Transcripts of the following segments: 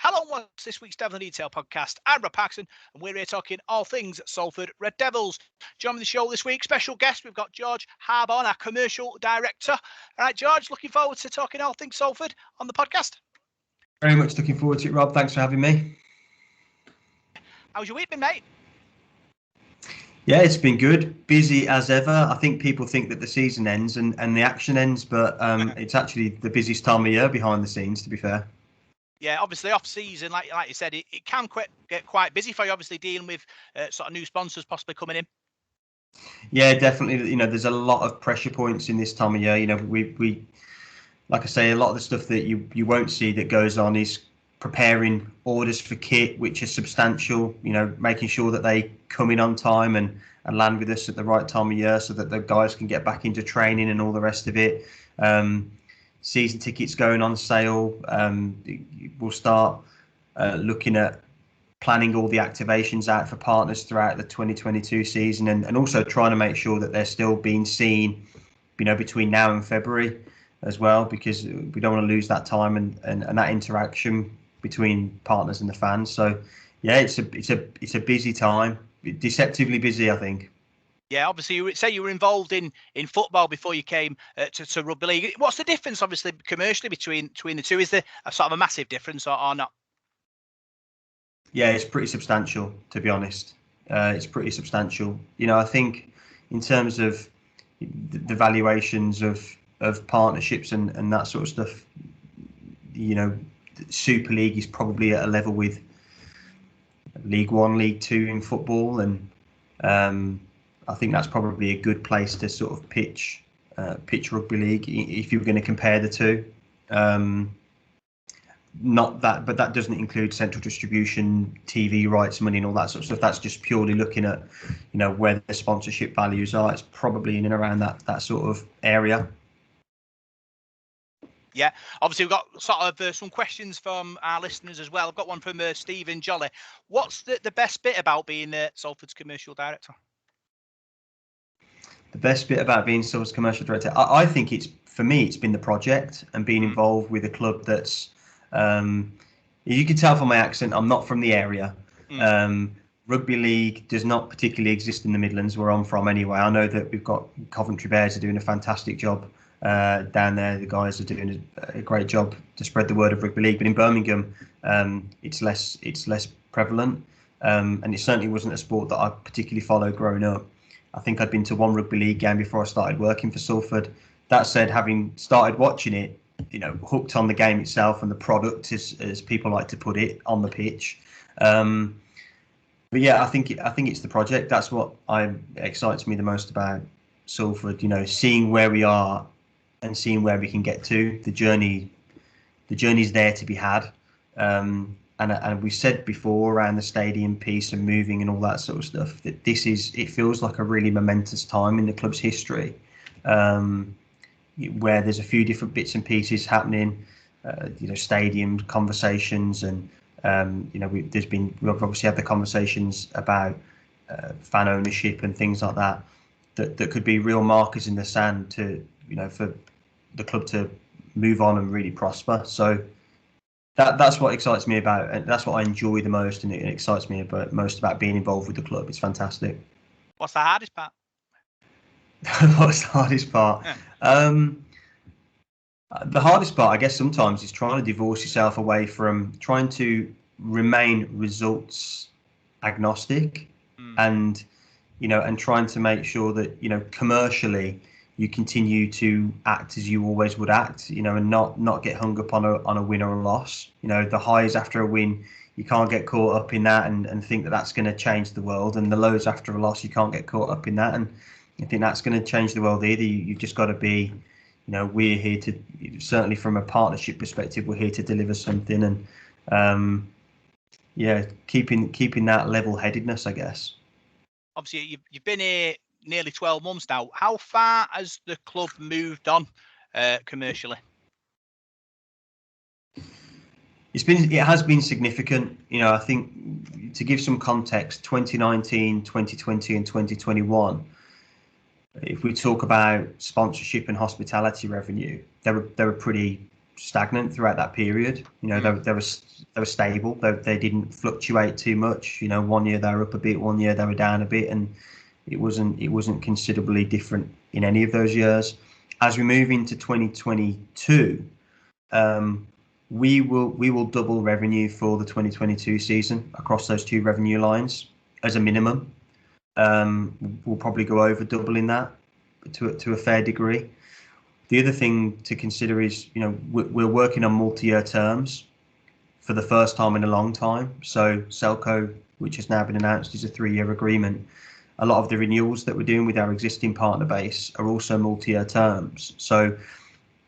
Hello and welcome to this week's Devil in Detail podcast. I'm Rob Paxton and we're here talking all things Salford Red Devils. Joining the show this week, special guest, we've got George Harborne, our commercial director. All right, George, looking forward to talking all things Salford on the podcast. Very much looking forward to it, Rob. Thanks for having me. How's your week been, mate? Yeah, it's been good. Busy as ever. I think people think that the season ends and the action ends, but it's actually the busiest time of year behind the scenes, to be fair. Yeah, obviously off season, like you said, it can get quite busy for you, obviously dealing with sort of new sponsors possibly coming in. Yeah, definitely. There's a lot of pressure points in this time of year. We like I say, a lot of the stuff that you won't see that goes on is preparing orders for kit, which is substantial. Making sure that they come in on time and land with us at the right time of year, so that the guys can get back into training and all the rest of it. Season tickets going on sale. We'll start looking at planning all the activations out for partners throughout the 2022 season, and also trying to make sure that they're still being seen, between now and February as well, because we don't want to lose that time and that interaction between partners and the fans. So yeah, it's a busy time, deceptively busy, I think. Yeah, obviously you say you were involved in football before you came to rugby league. What's the difference, obviously, commercially between the two? Is there a sort of a massive difference or not? Yeah, it's pretty substantial, to be honest. It's pretty substantial. I think in terms of the valuations of partnerships and that sort of stuff, Super League is probably at a level with League One, League Two in football, and I think that's probably a good place to sort of pitch rugby league if you were going to compare the two. Not that, but that doesn't include central distribution, TV rights, money, and all that sort of stuff. That's just purely looking at, where the sponsorship values are. It's probably in and around that sort of area. Yeah, obviously we've got sort of some questions from our listeners as well. I've got one from Stephen Jolly. What's the best bit about being Salford's commercial director? The best bit about being Salford's commercial director, I think for me, it's been the project and being involved with a club that's, you can tell from my accent, I'm not from the area. Rugby league does not particularly exist in the Midlands, where I'm from anyway. I know that we've got Coventry Bears are doing a fantastic job down there. The guys are doing a great job to spread the word of rugby league, but in Birmingham, it's less prevalent, and it certainly wasn't a sport that I particularly followed growing up. I think I'd been to one rugby league game before I started working for Salford. That said, having started watching it, hooked on the game itself and the product, as people like to put it, on the pitch. But yeah, I think it's the project. That's what excites me the most about Salford. Seeing where we are and seeing where we can get to. The journey's there to be had. And we said before around the stadium piece and moving and all that sort of stuff, that it feels like a really momentous time in the club's history, where there's a few different bits and pieces happening, stadium conversations, and we've obviously had the conversations about fan ownership and things like that could be real markers in the sand to, for the club to move on and really prosper. So that's what excites me about, and that's what I enjoy the most, and it excites me most about being involved with the club. It's fantastic. What's the hardest part? What's the hardest part? The hardest part, I guess, sometimes is trying to divorce yourself away from trying to remain results agnostic, and trying to make sure that commercially you continue to act as you always would act, and not get hung up on a win or a loss. The highs after a win, you can't get caught up in that and think that that's going to change the world, and the lows after a loss, you can't get caught up in that and I think that's going to change the world either. You've just got to be, we're here to, certainly from a partnership perspective, we're here to deliver something, and keeping that level-headedness, I guess. Obviously, you've been here nearly 12 months now. How far has the club moved on commercially? It has been significant. I think, to give some context, 2019, 2020 and 2021, if we talk about sponsorship and hospitality revenue, they were pretty stagnant throughout that period. You know, they were stable. They didn't fluctuate too much. You know, one year they were up a bit, one year they were down a bit, and it wasn't considerably different in any of those years. As we move into 2022, we will double revenue for the 2022 season across those two revenue lines as a minimum. We'll probably go over doubling that to a fair degree. The other thing to consider is, you know, we're working on multi-year terms for the first time in a long time. So Selco, which has now been announced, is a 3-year agreement. A lot of the renewals that we're doing with our existing partner base are also multi-year terms. So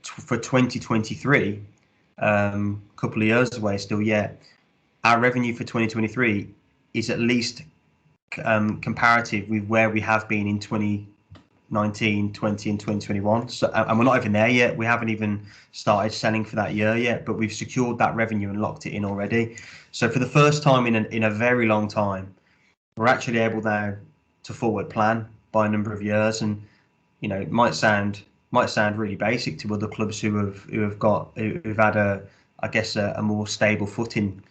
for 2023, a couple of years away still yet, our revenue for 2023 is at least comparative with where we have been in 2019, 20 and 2021. So, and we're not even there yet. We haven't even started selling for that year yet, but we've secured that revenue and locked it in already. So for the first time in a very long time, we're actually able now to forward plan by a number of years. And, you know, it might sound really basic to other clubs who've had a more stable footing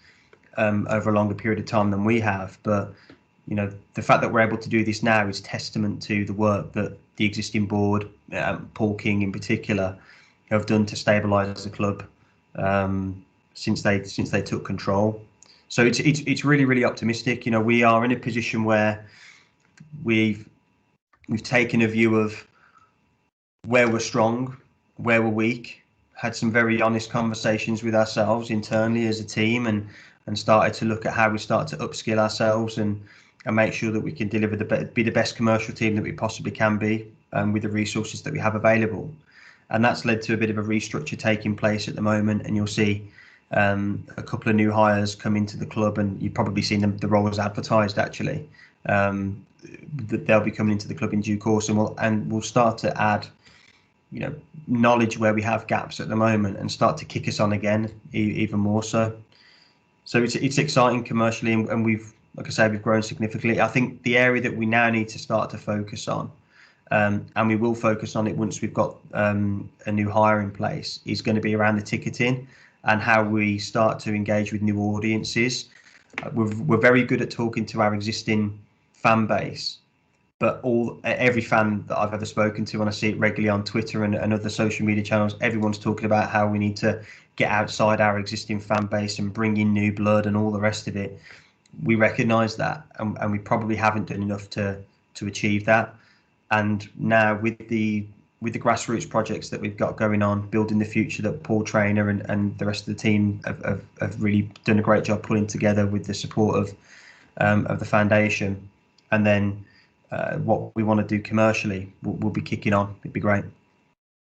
over a longer period of time than we have. But, you know, the fact that we're able to do this now is testament to the work that the existing board, Paul King in particular, have done to stabilise the club since they took control. So it's really, really optimistic. You know, we are in a position where we've taken a view of where we're strong, where we're weak, had some very honest conversations with ourselves internally as a team, and started to look at how we start to upskill ourselves and make sure that we can deliver be the best commercial team that we possibly can be with the resources that we have available. And that's led to a bit of a restructure taking place at the moment, and you'll see a couple of new hires come into the club, and you've probably seen the roles advertised actually. That they'll be coming into the club in due course, and we'll start to add, you know, knowledge where we have gaps at the moment and start to kick us on again even more so. So it's exciting commercially, and we've, like I say, we've grown significantly. I think the area that we now need to start to focus on, and we will focus on it once we've got a new hire in place, is going to be around the ticketing and how we start to engage with new audiences. We're very good at talking to our existing fan base, but every fan that I've ever spoken to, and I see it regularly on Twitter and other social media channels, everyone's talking about how we need to get outside our existing fan base and bring in new blood and all the rest of it. We recognise that, and we probably haven't done enough to achieve that. And now with the grassroots projects that we've got going on, building the future, that Paul Trainer and the rest of the team have really done a great job pulling together with the support of the foundation, and then what we want to do commercially will be kicking on. It'd be great.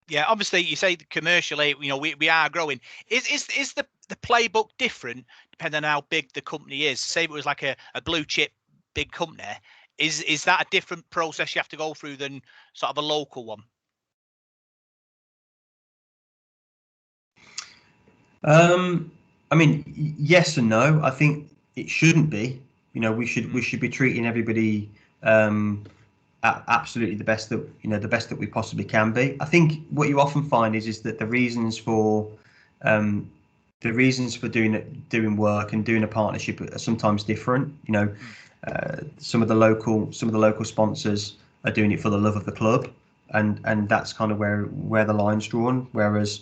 Yeah, obviously you say commercially, you know, we are growing. Is the playbook different depending on how big the company is? Say it was like a blue chip big company, is that a different process you have to go through than sort of a local one? I mean, yes and no. I think it shouldn't be. You know, we should be treating everybody absolutely the best that we possibly can be. I think what you often find is that the reasons for doing work and doing a partnership are sometimes different. You know, some of the local sponsors are doing it for the love of the club, and that's kind of where the line's drawn. Whereas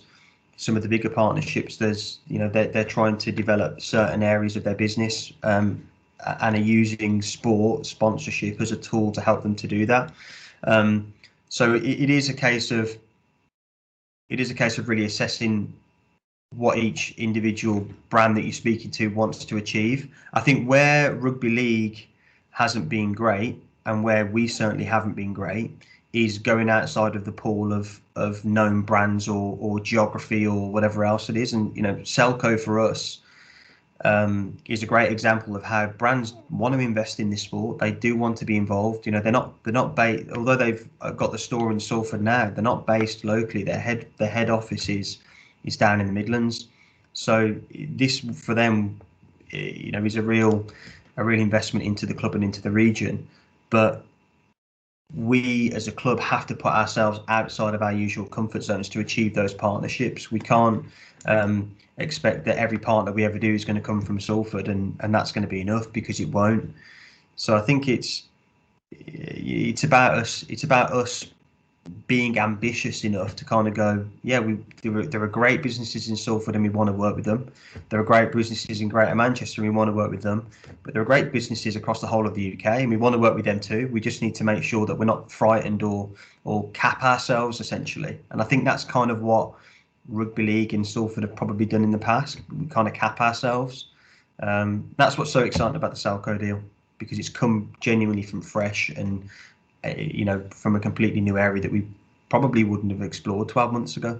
some of the bigger partnerships, they're trying to develop certain areas of their business, and are using sport sponsorship as a tool to help them to do that. So it is a case of really assessing what each individual brand that you're speaking to wants to achieve. I think where rugby league hasn't been great, and where we certainly haven't been great, is going outside of the pool of known brands or geography or whatever else it is. And, you know, Selco for us is a great example of how brands want to invest in this sport. They do want to be involved. You know, they're not based, although they've got the store in Salford now, they're not based locally. Their head office is down in the Midlands. So this for them, you know, is a real investment into the club and into the region. But we as a club have to put ourselves outside of our usual comfort zones to achieve those partnerships. We can't expect that every partner we ever do is going to come from Salford, and that's going to be enough, because it won't. So I think it's about us. It's about us being ambitious enough to kind of go, yeah, there are great businesses in Salford and we want to work with them. There are great businesses in Greater Manchester and we want to work with them. But there are great businesses across the whole of the UK and we want to work with them too. We just need to make sure that we're not frightened or cap ourselves, essentially. And I think that's kind of what rugby league in Salford have probably done in the past. We kind of cap ourselves. That's what's so exciting about the Salco deal, because it's come genuinely from fresh and from a completely new area that we probably wouldn't have explored 12 months ago.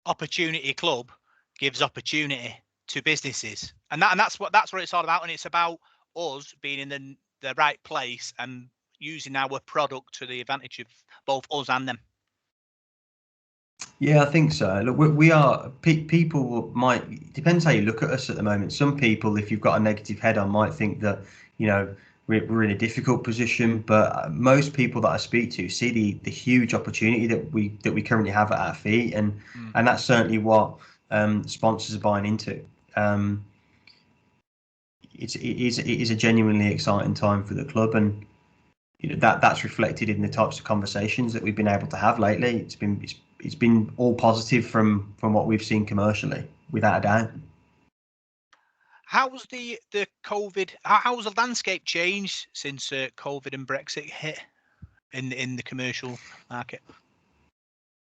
Opportunity Club gives opportunity to businesses, and that's what it's all about. And it's about us being in the right place and using our product to the advantage of both us and them. Yeah, I think so. Look, we are people might, depends how you look at us at the moment. Some people, if you've got a negative head on, might think that we're in a difficult position, but most people that I speak to see the huge opportunity that we currently have at our feet, and that's certainly what sponsors are buying into. It is a genuinely exciting time for the club, and that's reflected in the types of conversations that we've been able to have lately. It's been all positive from what we've seen commercially, without a doubt. How's the COVID? How's the landscape changed since COVID and Brexit hit in the commercial market?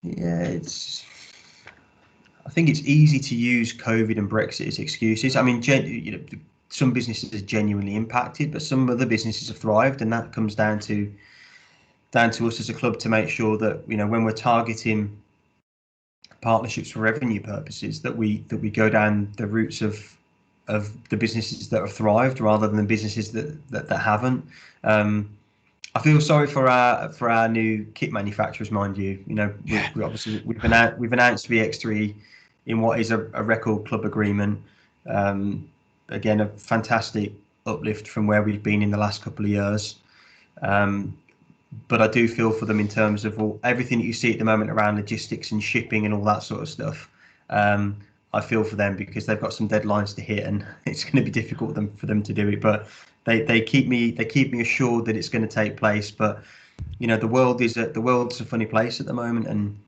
Yeah, I think it's easy to use COVID and Brexit as excuses. I mean, some businesses are genuinely impacted, but some other businesses have thrived, and that comes down to us as a club to make sure that when we're targeting partnerships for revenue purposes, that we go down the routes of the businesses that have thrived rather than the businesses that haven't. I feel sorry for our new kit manufacturers, mind you. We obviously we've announced VX3 in what is a record club agreement. Again, a fantastic uplift from where we've been in the last couple of years. But I do feel for them in terms of everything that you see at the moment around logistics and shipping and all that sort of stuff. I feel for them because they've got some deadlines to hit, and it's going to be difficult for them to do it. But they keep me assured that it's going to take place. But the world's a funny place at the moment, and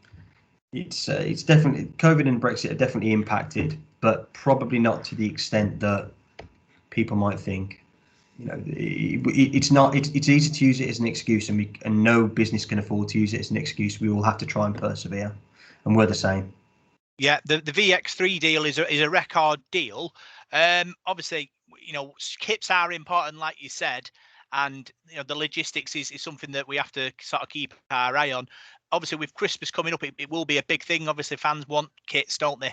it's definitely, COVID and Brexit are definitely impacted, but probably not to the extent that people might think. It's not. It's easy to use it as an excuse, and no business can afford to use it as an excuse. We all have to try and persevere, and we're the same. Yeah, the VX3 deal is a record deal. Obviously, kits are important, like you said, and the logistics is something that we have to sort of keep our eye on. Obviously, with Christmas coming up, it will be a big thing. Obviously, fans want kits, don't they,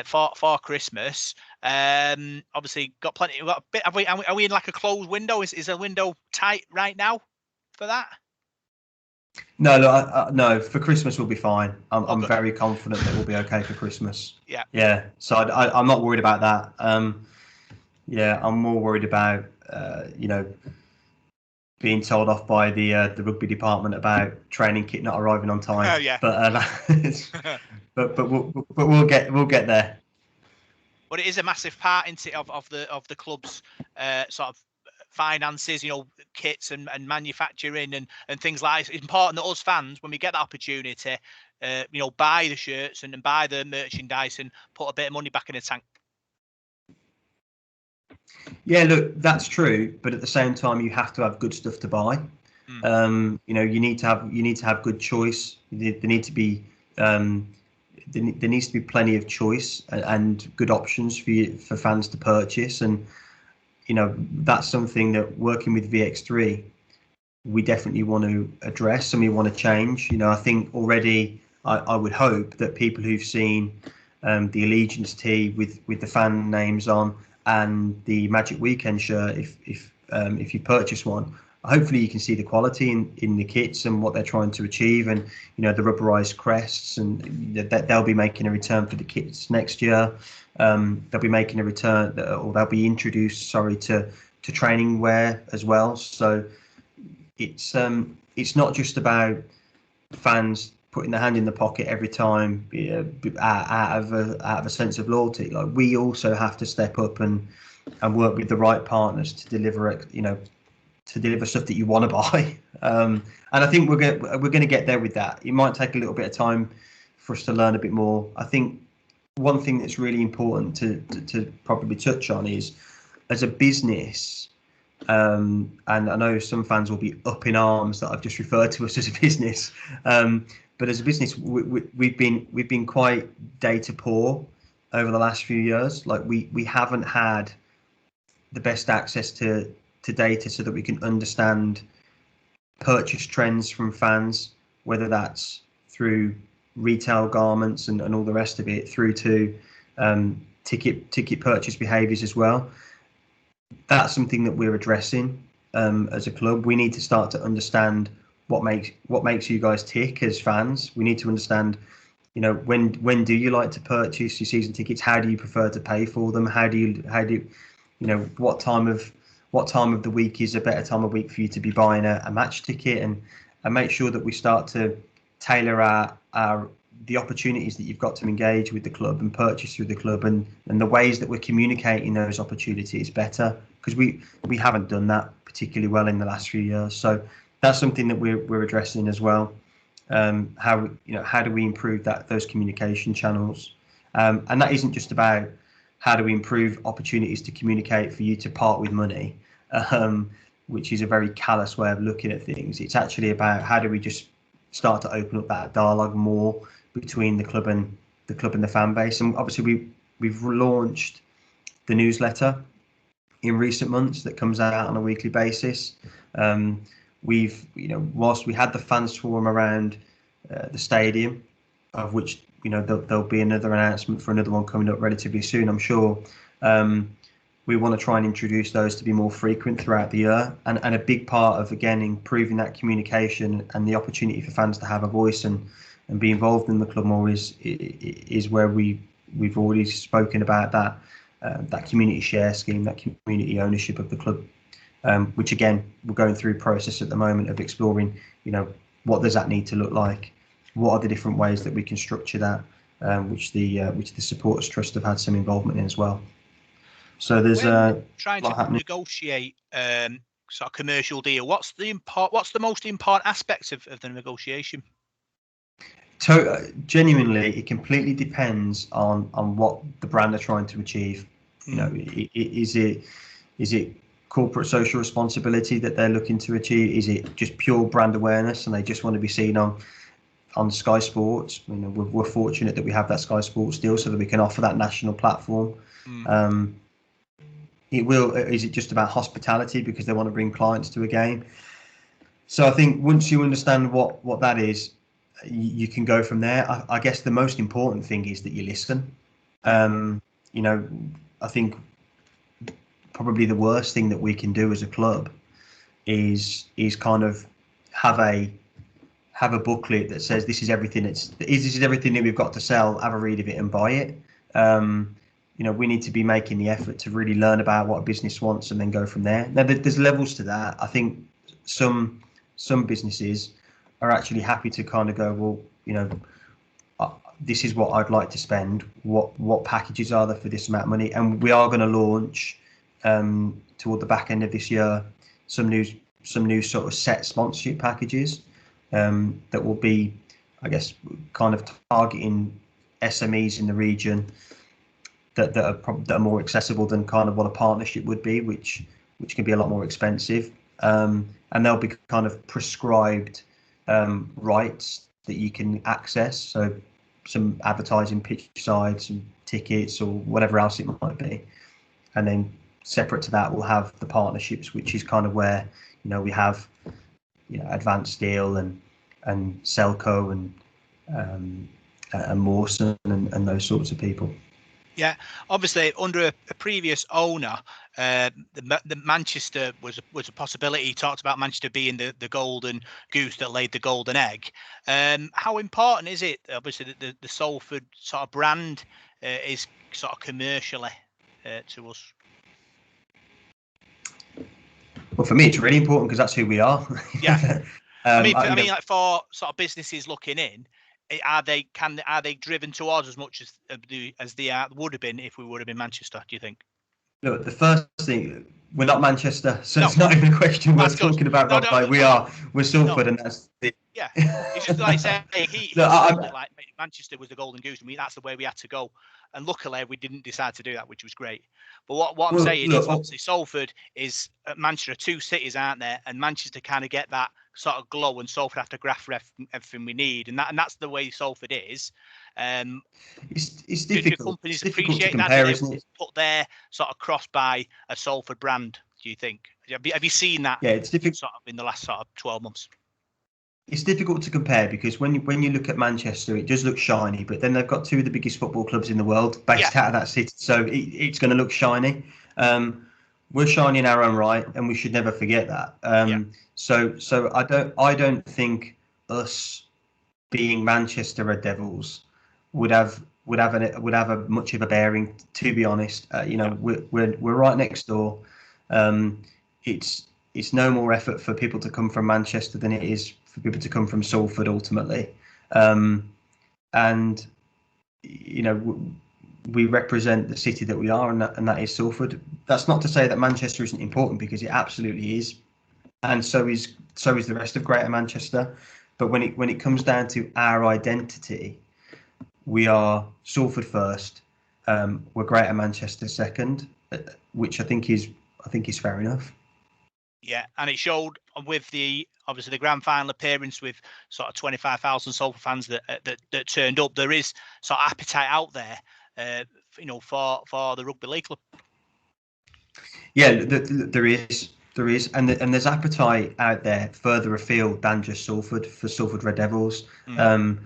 for Christmas? Obviously, got plenty. Got a bit. Are we in like a closed window? Is a window tight right now for that? No, no. For Christmas, we'll be fine. I'm very confident that we'll be okay for Christmas. Yeah. So I'm not worried about that. Yeah, I'm more worried about being told off by the rugby department about training kit not arriving on time. Oh yeah. But we'll get there. But it is a massive part of the club's sort of finances, kits and manufacturing and things like that. It's important that us fans, when we get that opportunity, buy the shirts and buy the merchandise and put a bit of money back in the tank. Yeah, look, that's true, but at the same time, you have to have good stuff to buy. You need to have good choice. There needs to be plenty of choice and good options for fans to purchase, and that's something that, working with VX3, we definitely want to address and we want to change. I think already I would hope that people who've seen the Allegiance tee with the fan names on and the Magic Weekend shirt, if you purchase one, hopefully you can see the quality in the kits and what they're trying to achieve, and the rubberized crests, and that they'll be making a return for the kits next year. They'll be making a return, or they'll be introduced, to training wear as well. So it's it's not just about fans putting their hand in the pocket every time out of a sense of loyalty. Like, we also have to step up and work with the right partners to deliver stuff that you want to buy. And I think we're going to get there with that. It might take a little bit of time for us to learn a bit more. I think one thing that's really important to probably touch on is, as a business, and I know some fans will be up in arms that I've just referred to us as a business, but as a business, we've been quite data poor over the last few years. Like, we haven't had the best access to data so that we can understand purchase trends from fans, whether that's through retail garments and all the rest of it, through to ticket purchase behaviours as well. That's something that we're addressing as a club. We need to start to understand what makes you guys tick as fans. We need to understand, when do you like to purchase your season tickets? How do you prefer to pay for them? How do you what time of the week is a better time of week for you to be buying a match ticket, and make sure that we start to tailor the opportunities that you've got to engage with the club and purchase through the club, and the ways that we're communicating those opportunities better, because we haven't done that particularly well in the last few years. So that's something that we're addressing as well. How do we improve those communication channels, and that isn't just about how do we improve opportunities to communicate for you to part with money, which is a very callous way of looking at things. It's actually about how do we just start to open up that dialogue more between the club and the fan base. And obviously we've launched the newsletter in recent months that comes out on a weekly basis. We've, whilst we had the fans forum around the stadium, of which there'll be another announcement for another one coming up relatively soon, I'm sure. We want to try and introduce those to be more frequent throughout the year, and a big part of, again, improving that communication and the opportunity for fans to have a voice and be involved in the club more is where we've already spoken about that community share scheme, that community ownership of the club, which, again, we're going through a process at the moment of exploring, what does that need to look like? What are the different ways that we can structure that, which the Supporters Trust have had some involvement in as well. So there's trying to negotiate sort of commercial deal. What's the most important aspects of the negotiation? Genuinely, it completely depends on what the brand are trying to achieve. Is it corporate social responsibility that they're looking to achieve? Is it just pure brand awareness and they just want to be seen on Sky Sports? We're fortunate that we have that Sky Sports deal so that we can offer that national platform. Is it just about hospitality because they want to bring clients to a game? So I think once you understand what that is, you can go from there. I guess the most important thing is that you listen. I think probably the worst thing that we can do as a club is kind of have a booklet that says this is everything this is everything that we've got to sell. Have a read of it and buy it. We need to be making the effort to really learn about what a business wants and then go from there. Now, there's levels to that. I think some businesses are actually happy to kind of go, well, this is what I'd like to spend. What packages are there for this amount of money? And we are going to launch toward the back end of this year some new sort of set sponsorship packages that will be, I guess, kind of targeting SMEs in the region that are more accessible than kind of what a partnership would be, which can be a lot more expensive. And they'll be kind of prescribed rights that you can access. So some advertising pitch sides, some tickets, or whatever else it might be. And then separate to that, we'll have the partnerships, which is kind of where we have Advanced Deal and Selco and Mawson and those sorts of people. Yeah, obviously under a previous owner, the Manchester was a possibility. He talked about Manchester being the golden goose that laid the golden egg. How important is it? Obviously, the Salford sort of brand is sort of commercially to us. Well, for me, it's really important because that's who we are. Yeah. I mean, like for sort of businesses looking in, are they driven towards as much as they would have been if we would have been Manchester? Do you think? Look, the first thing, we're not Manchester, so No. it's not even a question we're That's good. talking about, No, Rob. Like we're Salford, and that's it. Yeah, it's just like saying he Look, sold it like Manchester was the golden goose, and that's the way we had to go. And luckily, we didn't decide to do that, which was great. But what I'm saying is, obviously, Salford is Manchester, two cities, aren't there? And Manchester kind of get that sort of glow, and Salford have to graft everything we need, and that's the way Salford is. It's difficult. Do companies it's difficult appreciate to compare, that? isn't it? Put their sort of cross by a Salford brand. Do you think? Have you seen that? Yeah, it's difficult. Sort of in the last sort of 12 months. It's difficult to compare because when you look at Manchester, it does look shiny, but then they've got two of the biggest football clubs in the world based out of that city, so it's going to look shiny. We're shiny in our own right, and we should never forget that. So I don't think us being Manchester Red Devils would have a much of a bearing, to be honest. We're right next door. It's no more effort for people to come from Manchester than it is for people to come from Salford ultimately. And we represent the city that we are, and that is Salford. That's not to say that Manchester isn't important, because it absolutely is, and so is the rest of Greater Manchester. But when it comes down to our identity, we are Salford first. We're Greater Manchester second, which I think is fair enough. Yeah, and it showed with obviously the grand final appearance with sort of 25,000 Salford fans that turned up. There is sort of appetite out there, for the rugby league club. Yeah, there is, and there's appetite out there further afield than just Salford for Salford Red Devils, and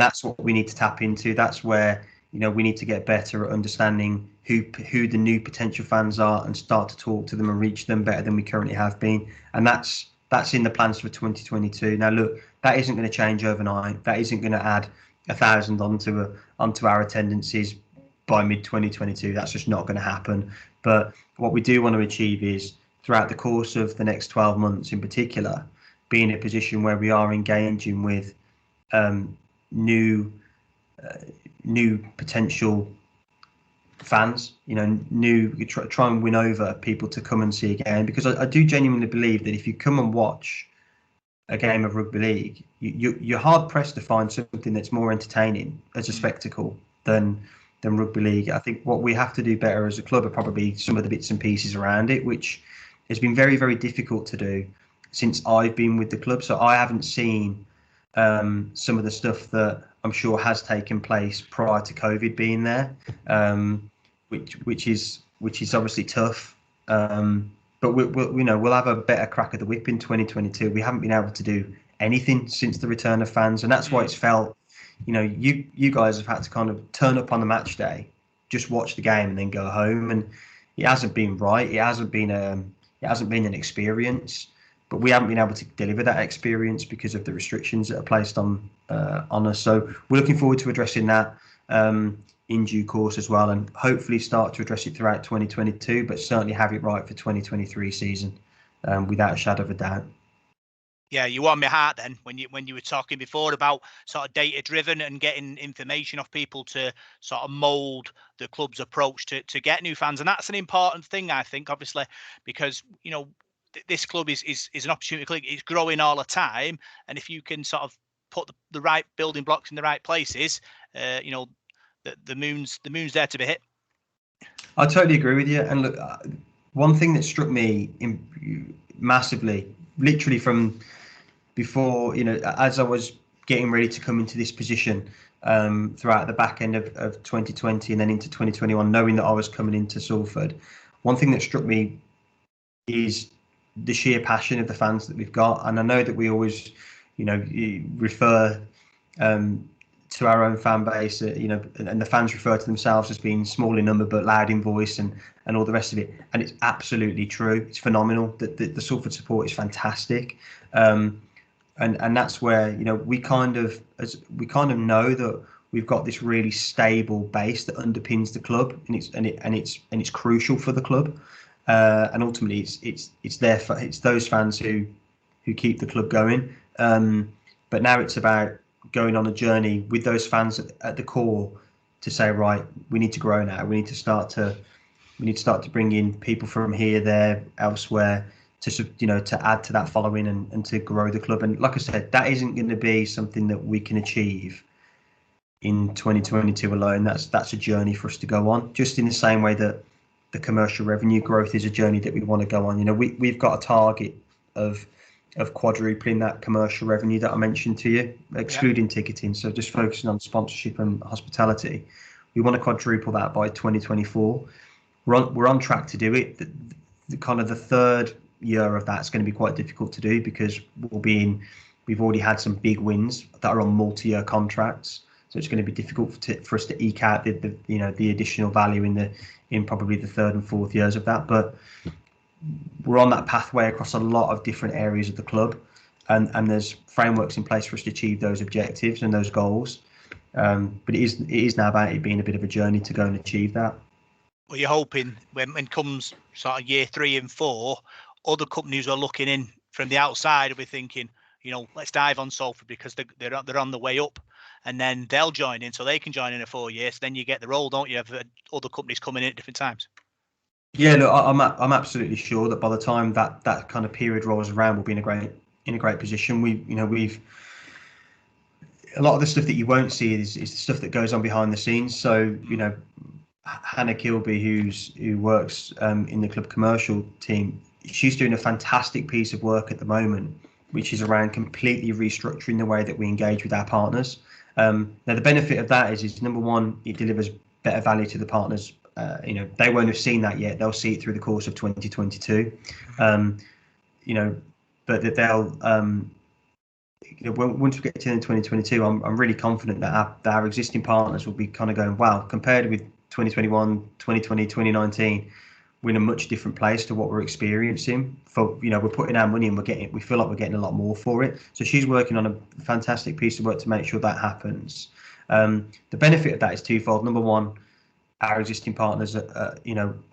that's what we need to tap into. That's where we need to get better at understanding who the new potential fans are and start to talk to them and reach them better than we currently have been. And that's in the plans for 2022. Now, look, that isn't going to change overnight. That isn't going to add 1,000 onto our attendances by mid 2022. That's just not going to happen. But what we do want to achieve is, throughout the course of the next 12 months in particular, be in a position where we are engaging with new potential fans, try and win over people to come and see a game, because I do genuinely believe that if you come and watch a game of rugby league, you're hard pressed to find something that's more entertaining as a spectacle than rugby league. I think what we have to do better as a club are probably some of the bits and pieces around it, which has been very, very difficult to do since I've been with the club. So I haven't seen some of the stuff that I'm sure has taken place prior to COVID being there, which is obviously tough. But we'll have a better crack of the whip in 2022. We haven't been able to do anything since the return of fans, and that's why it's felt. You guys have had to kind of turn up on the match day, just watch the game, and then go home, and it hasn't been right. It hasn't been an experience. But we haven't been able to deliver that experience because of the restrictions that are placed on us. So we're looking forward to addressing that in due course as well, and hopefully start to address it throughout 2022, but certainly have it right for 2023 season, without a shadow of a doubt. Yeah, you warmed my heart then when you were talking before about sort of data driven and getting information off people to sort of mould the club's approach to get new fans, and that's an important thing, I think, obviously, because this club is an opportunity club. It's growing all the time, and if you can sort of put the right building blocks in the right places, the moon's there to be hit. I totally agree with you. And look, one thing that struck me massively, literally from before, as I was getting ready to come into this position, throughout the back end of 2020 and then into 2021, knowing that I was coming into Salford, one thing that struck me is the sheer passion of the fans that we've got. And I know that we always, refer to our own fan base, and the fans refer to themselves as being small in number but loud in voice, and all the rest of it. And it's absolutely true. It's phenomenal. The Salford support is fantastic, and that's where we kind of know that we've got this really stable base that underpins the club, and it's crucial for the club. And ultimately, it's those fans who keep the club going. But now it's about going on a journey with those fans at the core to say, right, we need to grow now. We need to start to bring in people from here, there, elsewhere to add to that following and to grow the club. And like I said, that isn't going to be something that we can achieve in 2022 alone. That's a journey for us to go on, just in the same way that the commercial revenue growth is a journey that we want to go on. We've got a target of quadrupling that commercial revenue that I mentioned to you, excluding ticketing. So just focusing on sponsorship and hospitality. We want to quadruple that by 2024. We're on track to do it. The kind of the third year of that's going to be quite difficult to do because we've already had some big wins that are on multi-year contracts. So it's going to be difficult for us to eke out the additional value in probably the third and fourth years of that. But we're on that pathway across a lot of different areas of the club, and there's frameworks in place for us to achieve those objectives and those goals. But it is now about it being a bit of a journey to go and achieve that. Well, you're hoping when comes sort of year 3 and 4, other companies are looking in from the outside and we're thinking, let's dive on Salford because they're on the way up, and then they'll join in, so they can join in a 4 years. So then you get the role, don't you, of other companies coming in at different times. Yeah, look, I'm absolutely sure that by the time that kind of period rolls around, we'll be in a great position. We've a lot of the stuff that you won't see is the stuff that goes on behind the scenes. So Hannah Kilby, who works in the club commercial team, she's doing a fantastic piece of work at the moment, which is around completely restructuring the way that we engage with our partners. Now, the benefit of that is number one, it delivers better value to the partners. They won't have seen that yet. They'll see it through the course of 2022. But that they'll, once we get to 2022, I'm really confident that our existing partners will be kind of going, wow, compared with 2021, 2020, 2019, we're in a much different place to what we're experiencing. We're putting our money and we feel like we're getting a lot more for it. So she's working on a fantastic piece of work to make sure that happens. The benefit of that is twofold. Number one, our existing partners are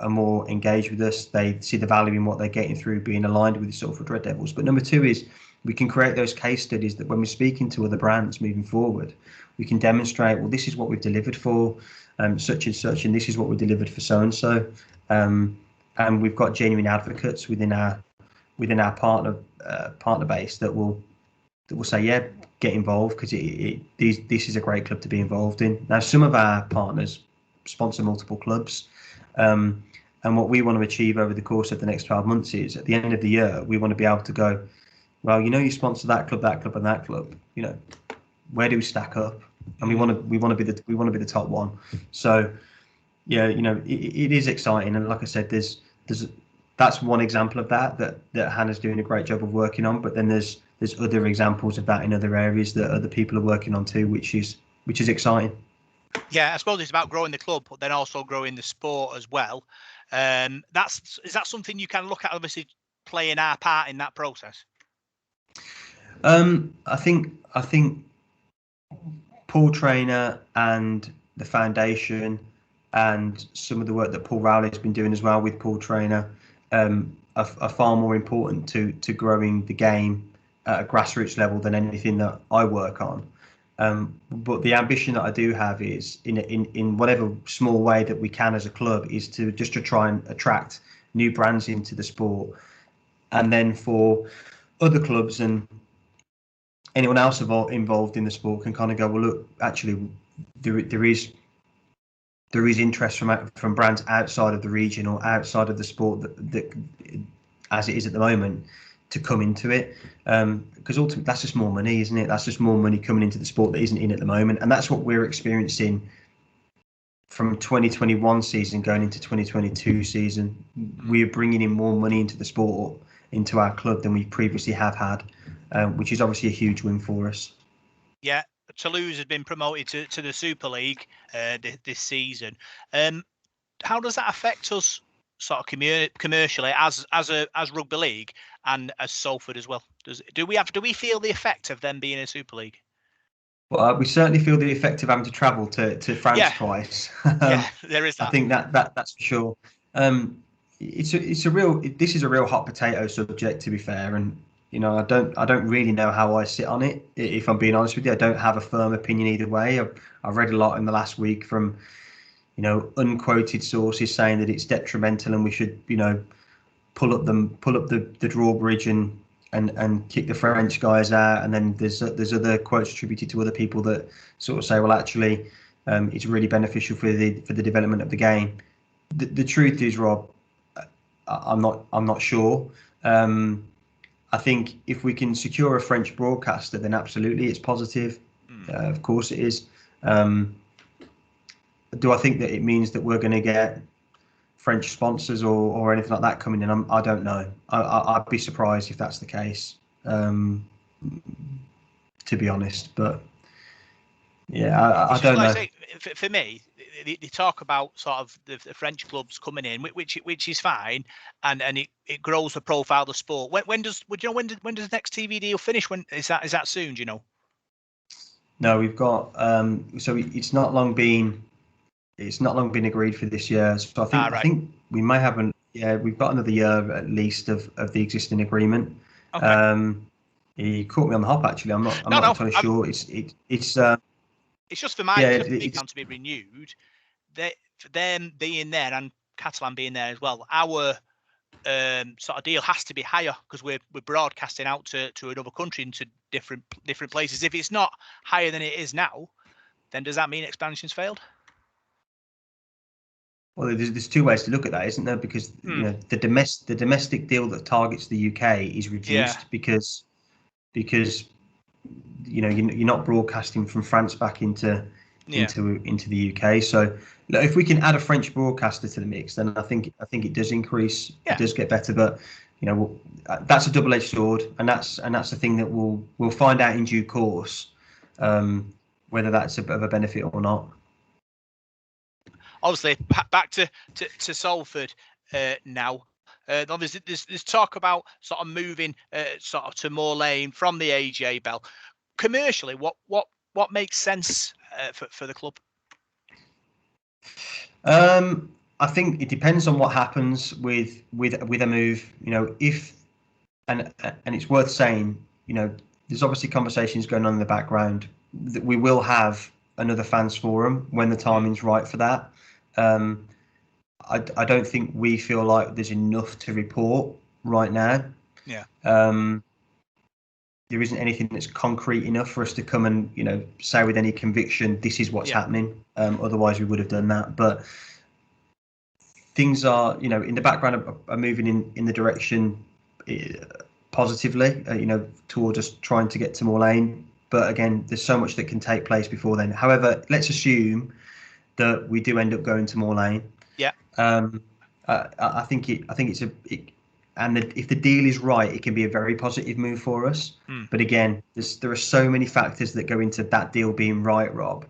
more engaged with us. They see the value in what they're getting through being aligned with the Salford Red Devils. But number two is we can create those case studies that when we're speaking to other brands moving forward, we can demonstrate, well, this is what we've delivered for such and such, and this is what we delivered for so and so. And we've got genuine advocates within our partner base that will say, yeah, get involved, because this is a great club to be involved in. Now, some of our partners sponsor multiple clubs, and what we want to achieve over the course of the next 12 months is at the end of the year we want to be able to go, well, you sponsor that club and that club, where do we stack up? And we want to be the top one. So yeah, it is exciting, and like I said, that's one example of that Hannah's doing a great job of working on. But then there's other examples of that in other areas that other people are working on too, which is exciting. Yeah, I suppose it's about growing the club, but then also growing the sport as well. Is that something you can look at, obviously playing our part in that process? I think Paul Trainer and the foundation and some of the work that Paul Rowley's been doing as well with Paul Trainer are far more important to growing the game at a grassroots level than anything that I work on. But the ambition that I do have is in whatever small way that we can as a club is to try and attract new brands into the sport, and then for other clubs and anyone else involved in the sport can kind of go, well, look, actually there is interest from brands outside of the region or outside of the sport that as it is at the moment to come into it, because ultimately that's just more money, isn't it? That's just more money coming into the sport that isn't in at the moment, and that's what we're experiencing from 2021 season going into 2022 season. We're bringing in more money into the sport, into our club, than we previously have had, which is obviously a huge win for us. Yeah, Toulouse has been promoted to the Super League this season. How does that affect us sort of commercially as rugby league and as Salford as well? Do we feel the effect of them being in Super League? Well, we certainly feel the effect of having to travel to France twice. Yeah, there is that. I think that's for sure. This is a real hot potato subject, to be fair, and I don't really know how I sit on it. If I'm being honest with you, I don't have a firm opinion either way. I've read a lot in the last week from, unquoted sources saying that it's detrimental and we should, pull up the drawbridge and kick the French guys out. And then there's other quotes attributed to other people that sort of say, well, actually, it's really beneficial for the development of the game. The truth is, Rob, I'm not sure. I think if we can secure a French broadcaster, then absolutely it's positive. Of course it is. Do I think that it means that we're going to get French sponsors or anything like that coming in? I don't know. I'd be surprised if that's the case, to be honest. But yeah, I don't know. Say, for me, they talk about sort of the French clubs coming in, which is fine, and it grows the profile of the sport. When does the next TV deal finish? When is that soon? Do you know? No, we've got so it's not long been agreed for this year. So I think we may have we've got another year at least of the existing agreement. Okay. You caught me on the hop actually. I'm not entirely sure. It's just for my account to be renewed. For them being there and Catalan being there as well, our sort of deal has to be higher because we're broadcasting out to another country into different places. If it's not higher than it is now, then does that mean expansion's failed? Well, there's two ways to look at that, isn't there? Because the domestic deal that targets the UK is reduced because you're not broadcasting from France back into the UK. So if we can add a French broadcaster to the mix, then I think it does increase. It does get better, but that's a double-edged sword, and that's the thing that we'll find out in due course, whether that's of a benefit or not. Obviously, back to Salford now. There's talk about sort of moving sort of to Moor Lane from the AJ Bell. Commercially, what makes sense for the club? I think it depends on what happens with a move. If and it's worth saying, there's obviously conversations going on in the background that we will have another fans forum when the timing's right for that. I don't think we feel like there's enough to report right now. Yeah. There isn't anything that's concrete enough for us to come and say with any conviction this is what's happening. Otherwise we would have done that. But things are in the background are moving in the direction positively. Towards us trying to get to Moor Lane. But again, there's so much that can take place before then. However, let's assume that we do end up going to Moor Lane. Yeah. I think if the deal is right, it can be a very positive move for us. But again, there are so many factors that go into that deal being right, Rob,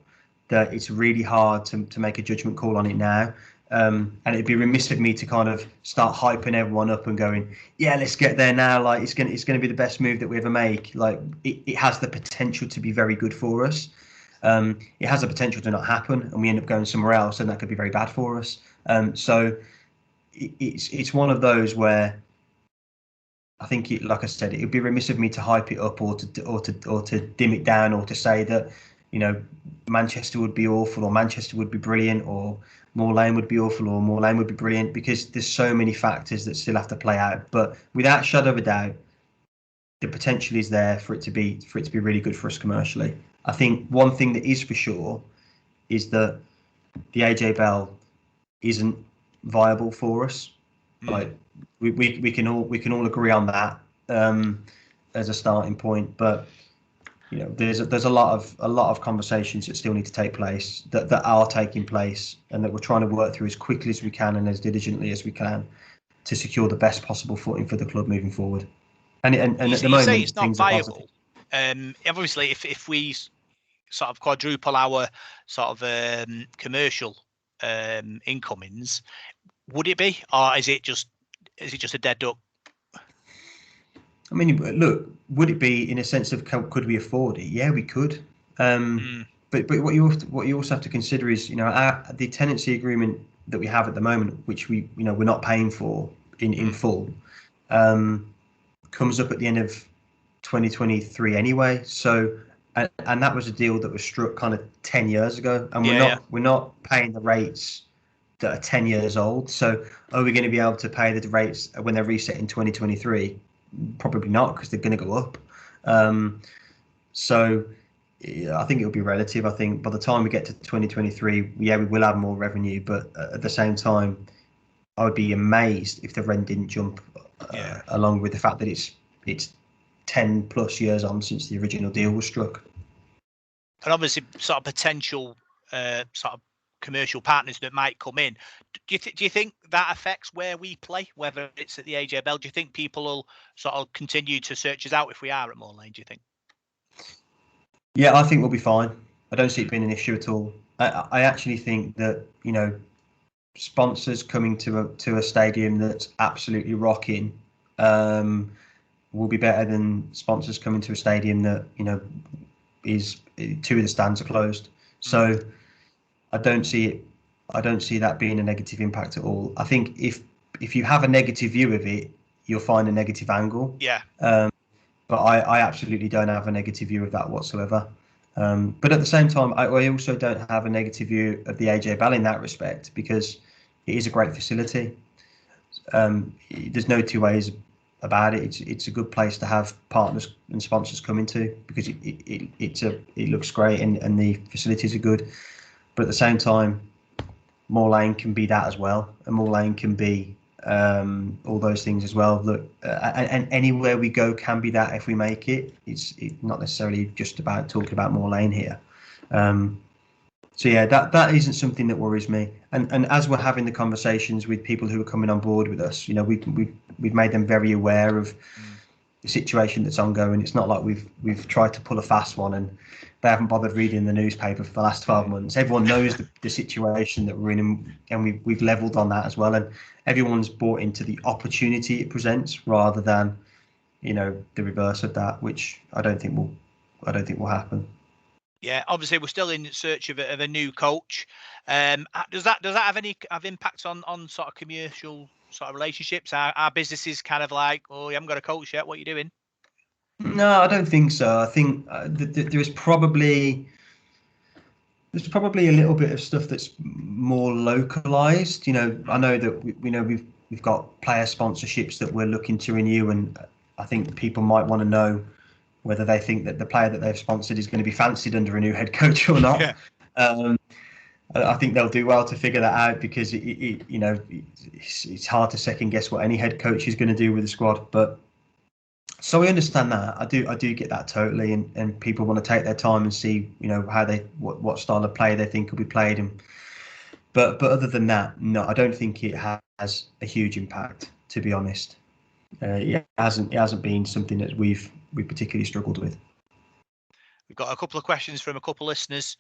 that it's really hard to make a judgment call on it now. And it'd be remiss of me to kind of start hyping everyone up and going, yeah, let's get there now. Like it's going to be the best move that we ever make. Like it has the potential to be very good for us. It has the potential to not happen, and we end up going somewhere else, and that could be very bad for us. So it's one of those where I think, like I said, it would be remiss of me to hype it up or to dim it down, or to say that Manchester would be awful or Manchester would be brilliant or Moor Lane would be awful or Moor Lane would be brilliant, because there's so many factors that still have to play out. But without shadow of a doubt, the potential is there for it to be really good for us commercially. I think one thing that is for sure is that the AJ Bell isn't viable for us. Like we can all agree on that as a starting point. But there's a lot of conversations that still need to take place, that are taking place, and that we're trying to work through as quickly as we can and as diligently as we can to secure the best possible footing for the club moving forward. And at the moment, say it's not viable. Obviously, if we sort of quadruple our sort of commercial incomings, would it be, or is it just a dead duck? I mean, look, would it be in a sense of could we afford it? Yeah, we could. But what you also have to consider is the tenancy agreement that we have at the moment, which we're not paying for in full, comes up at the end of 2023 anyway. So, and that was a deal that was struck kind of 10 years ago, and we're not paying the rates that are 10 years old. So, are we going to be able to pay the rates when they're reset in 2023? Probably not, because they're going to go up. So, yeah, I think it'll be relative. I think by the time we get to 2023, we will have more revenue, but at the same time, I would be amazed if the rent didn't jump along with the fact that it's 10 plus years on since the original deal was struck. And obviously, sort of potential sort of commercial partners that might come in. Do you think that affects where we play, whether it's at the AJBL? Do you think people will sort of continue to search us out if we are at Moor Lane? Do you think? Yeah, I think we'll be fine. I don't see it being an issue at all. I actually think that, sponsors coming to a stadium that's absolutely rocking will be better than sponsors coming to a stadium that is two of the stands are closed. So I don't see that being a negative impact at all. I think if you have a negative view of it, you'll find a negative angle. Yeah. But I absolutely don't have a negative view of that whatsoever. But at the same time, I also don't have a negative view of the AJBL in that respect, because it is a great facility. There's no two ways about it. It's a good place to have partners and sponsors come into, because it looks great and the facilities are good. But at the same time, Moor Lane can be that as well, and Moor Lane can be all those things as well. Look, and anywhere we go can be that if we make it. It's not necessarily just about talking about Moor Lane here. So yeah, that isn't something that worries me. And as we're having the conversations with people who are coming on board with us, we've made them very aware of the situation that's ongoing. It's not like we've tried to pull a fast one and they haven't bothered reading the newspaper for the last 12 months. Everyone knows the situation that we're in, and we've leveled on that as well. And everyone's bought into the opportunity it presents rather than, the reverse of that, which I don't think will happen. Yeah, obviously we're still in search of a new coach. Does that have impact on sort of commercial sort of relationships? Our businesses kind of like, oh, you haven't got a coach yet. What are you doing? No, I don't think so. I think there's probably a little bit of stuff that's more localized. I know that we've got player sponsorships that we're looking to renew, and I think people might want to know whether they think that the player that they've sponsored is going to be fancied under a new head coach or not. Yeah. I think they'll do well to figure that out, because it's hard to second guess what any head coach is going to do with the squad. But so we understand that. I do get that totally, and people want to take their time and see how what style of play they think will be played. But other than that, no, I don't think it has a huge impact, to be honest. It hasn't been something that we've particularly struggled with. We've got a couple of questions from a couple of listeners.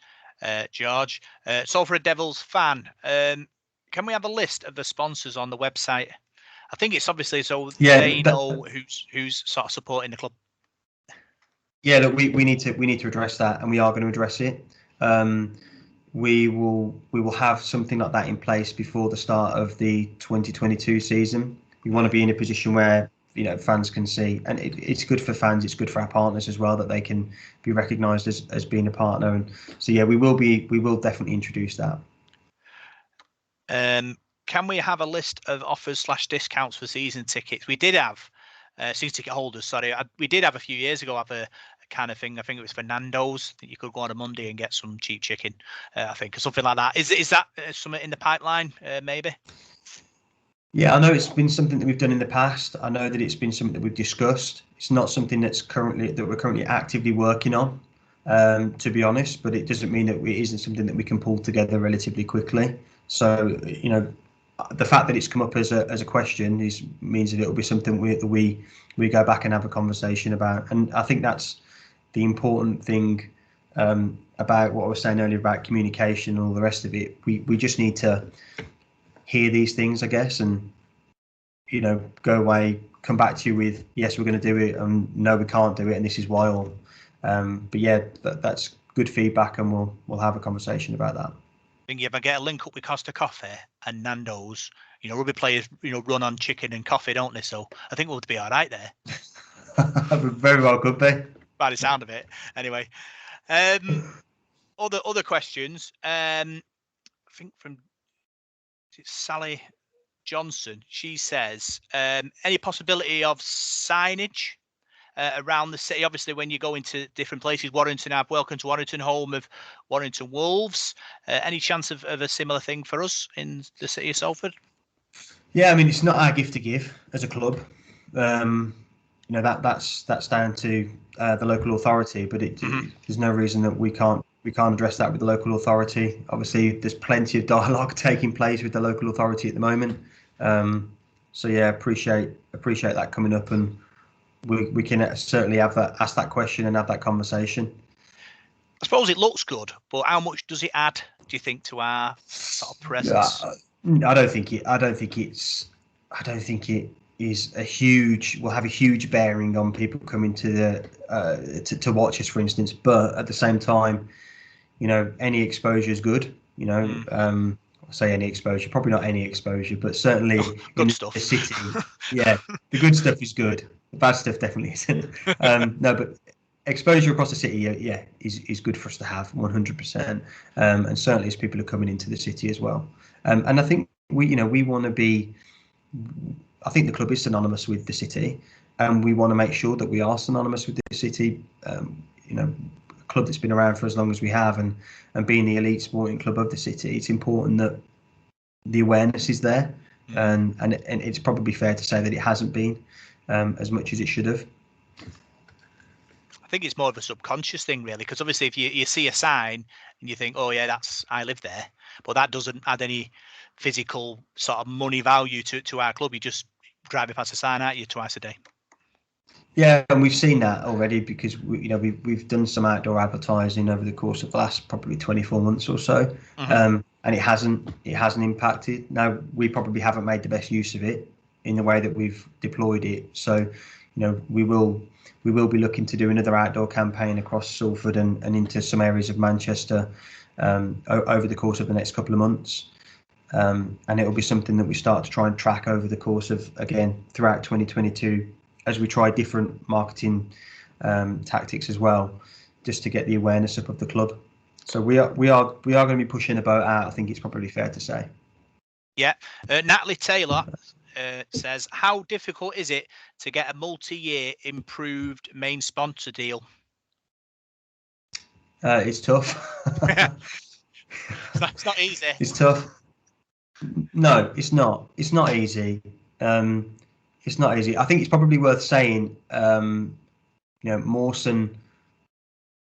George, Salford Devils fan, can we have a list of the sponsors on the website? I think it's obviously so they know who's sort of supporting the club. Yeah, look, we need to address that, and we are going to address it. We will have something like that in place before the start of the 2022 season. We want to be in a position where fans can see, and it's good for fans, it's good for our partners as well, that they can be recognised as being a partner. And so yeah, we will definitely introduce that. Can we have a list of offers / discounts for season tickets? We did have season ticket holders. Sorry, we did have a few years ago have a kind of thing. I think it was for Nando's. That you could go on a Monday and get some cheap chicken. I think, or something like that. Is that something in the pipeline? Maybe. Yeah, I know it's been something that we've done in the past. I know that it's been something that we've discussed. It's not something we're currently actively working on, to be honest. But it doesn't mean that it isn't something that we can pull together relatively quickly. So the fact that it's come up as a question means that it'll be something we go back and have a conversation about. And I think that's the important thing about what I was saying earlier about communication and all the rest of it. We just need to hear these things, I guess, and go away, come back to you with yes, we're going to do it, and no, we can't do it, and this is why. But yeah, that's good feedback, and we'll have a conversation about that. I think if I get a link up with Costa Coffee and Nando's, rugby players, run on chicken and coffee, don't they? So I think we'll be all right there. Very well could be. By the sound of it. Anyway, other questions. I think from Sally Johnson. She says, any possibility of signage around the city? Obviously, when you go into different places, Warrington have Welcome to Warrington, home of Warrington Wolves. Any chance of a similar thing for us in the city of Salford? Yeah, I mean, it's not our gift to give as a club. That's down to the local authority, but there's no reason that we can't address that with the local authority. Obviously, there's plenty of dialogue taking place with the local authority at the moment. So yeah, appreciate that coming up, and we can certainly ask that question and have that conversation. I suppose it looks good, but how much does it add, do you think, to our sort of presence? I don't think it is will have a huge bearing on people coming to the to watch us, for instance. But at the same time, any exposure is good. I say any exposure, probably not any exposure, but certainly good in stuff. The city. Yeah, the good stuff is good. The bad stuff definitely isn't. No, but exposure across the city, yeah, is good for us to have 100%. And certainly as people are coming into the city as well. And I think we want to be. I think the club is synonymous with the city, and we want to make sure that we are synonymous with the city. A club that's been around for as long as we have, and being the elite sporting club of the city, it's important that the awareness is there, and it's probably fair to say that it hasn't been as much as it should have. I think it's more of a subconscious thing, really, because obviously if you see a sign and you think, oh yeah, I live there, but that doesn't add any physical sort of money value to our club. You just driving past a sign at you twice a day. Yeah, and we've seen that already because we've done some outdoor advertising over the course of the last probably 24 months or so, and it hasn't impacted. Now we probably haven't made the best use of it in the way that we've deployed it. So, we will be looking to do another outdoor campaign across Salford and into some areas of Manchester over the course of the next couple of months. And it will be something that we start to try and track over the course of, again, throughout 2022, as we try different marketing tactics as well, just to get the awareness up of the club. So we are going to be pushing the boat out. I think it's probably fair to say. Yeah, Natalie Taylor says, how difficult is it to get a multi-year improved main sponsor deal? It's tough. It's not easy. It's tough. No, it's not. It's not easy. It's not easy. I think it's probably worth saying, Mawson,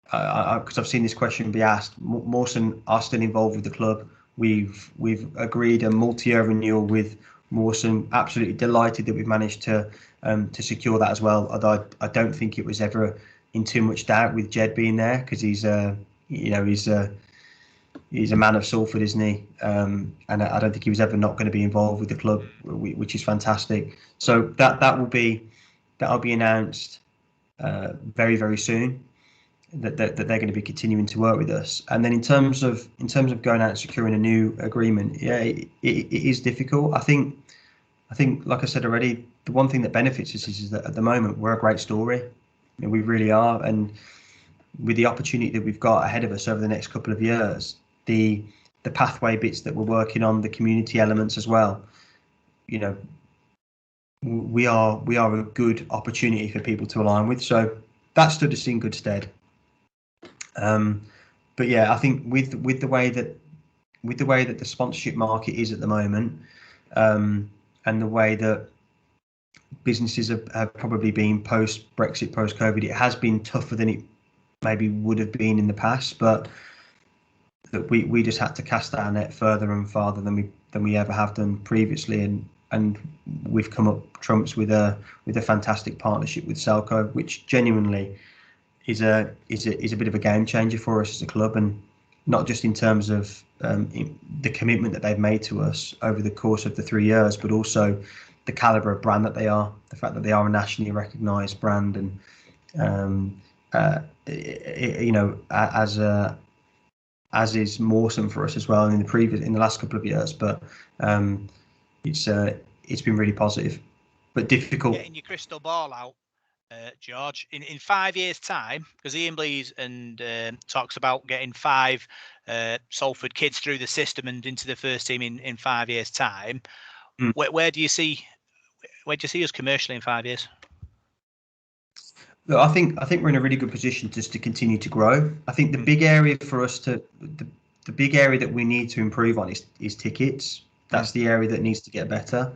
because I've seen this question be asked. Mawson are still involved with the club. We've agreed a multi-year renewal with Mawson. Absolutely delighted that we've managed to secure that as well. Although I don't think it was ever in too much doubt with Jed being there, because he's a man of Salford, isn't he? And I don't think he was ever not going to be involved with the club, which is fantastic. So that'll be announced very, very soon. That they're going to be continuing to work with us. And then in terms of going out and securing a new agreement, yeah, it is difficult. I think like I said already, the one thing that benefits us is that at the moment we're a great story. We really are, and with the opportunity that we've got ahead of us over the next couple of years, the pathway bits that we're working on, the community elements as well, we are a good opportunity for people to align with. So that stood us in good stead. But yeah, I think with the way that the sponsorship market is at the moment, and the way that businesses have probably been post Brexit, post COVID, it has been tougher than it maybe would have been in the past. But that we just had to cast our net further and farther than we ever have done previously, and we've come up trumps with a fantastic partnership with Selco, which genuinely is a bit of a game changer for us as a club, and not just in terms of the commitment that they've made to us over the course of the 3 years, but also the caliber of brand that they are, the fact that they are a nationally recognised brand, and as is Mawson for us as well in the last couple of years. But it's been really positive, but difficult. Getting your crystal ball out, George, in 5 years' time, because Ian Blees and talks about getting 5 Salford kids through the system and into the first team in 5 years' time. Mm. Where do you see us commercially in 5 years? Look, I think we're in a really good position just to continue to grow. I think the big area for us the big area that we need to improve on is tickets. That's the area that needs to get better.